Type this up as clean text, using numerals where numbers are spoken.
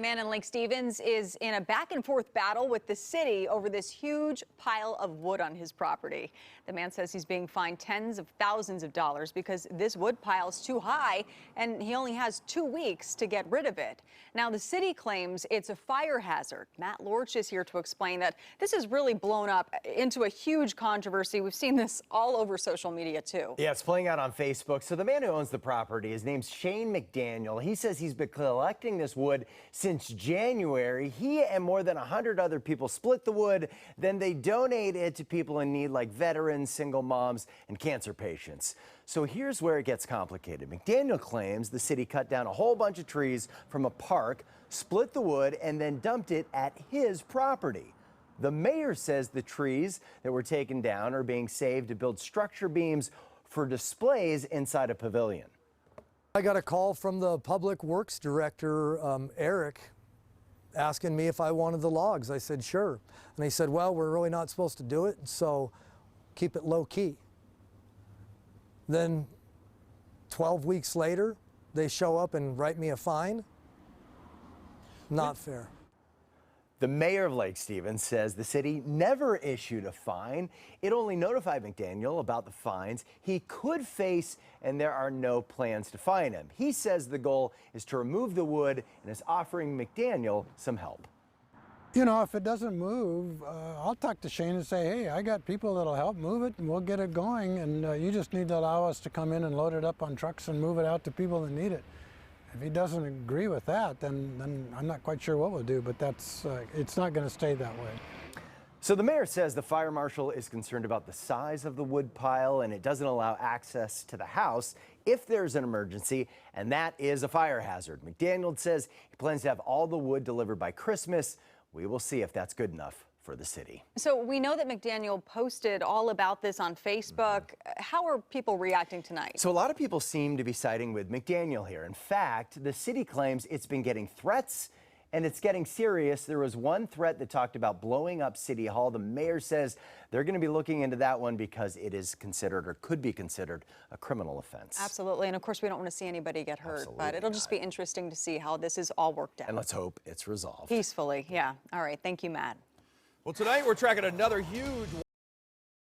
man in Lake Stevens is in a back and forth battle with the city over this huge pile of wood on his property. The man says he's being fined tens of thousands of dollars because this wood pile is too high and he only has 2 weeks to get rid of it. Now, the city claims it's a fire hazard. Matt Lorch is here to explain that this has really blown up into a huge controversy. We've seen this all over social media, too. Yeah, it's playing out on Facebook. So the man who owns the property, his name's Shane McDaniel. He says he's been collecting this wood since January. He and more than 100 other people split the wood. Then they donate it to people in need like veterans, single moms, and cancer patients. So here's where it gets complicated. McDaniel claims the city cut down a whole bunch of trees from a park, split the wood, and then dumped it at his property. The mayor says the trees that were taken down are being saved to build structure beams for displays inside a pavilion. I got a call from the Public Works Director, Eric, asking me if I wanted the logs. I said, sure. And he said, well, we're really not supposed to do it, so keep it low key. Then 12 weeks later, they show up and write me a fine. Not fair. The mayor of Lake Stevens says the city never issued a fine. It only notified McDaniel about the fines he could face, and there are no plans to fine him. He says the goal is to remove the wood and is offering McDaniel some help. You know, if it doesn't move, I'll talk to Shane and say, hey, I got people that'll help move it and we'll get it going, and you just need to allow us to come in and load it up on trucks and move it out to people that need it. If he doesn't agree with that, then I'm not quite sure what we'll do, but it's not going to stay that way. So the mayor says the fire marshal is concerned about the size of the wood pile, and it doesn't allow access to the house if there's an emergency, and that is a fire hazard. McDaniel says he plans to have all the wood delivered by Christmas. We will see if that's good enough for the city. So we know that McDaniel posted all about this on Facebook. How are people reacting tonight? So a lot of people seem to be siding with McDaniel here. In fact, the city claims it's been getting threats and it's getting serious. There was one threat that talked about blowing up City Hall. The mayor says they're going to be looking into that one because it is considered or could be considered a criminal offense. Absolutely. And of course, we don't want to see anybody get hurt, Absolutely but it'll just be interesting to see how this is all worked out. And let's hope it's resolved. Peacefully. Yeah. All right. Thank you, Matt. Well, tonight we're tracking another huge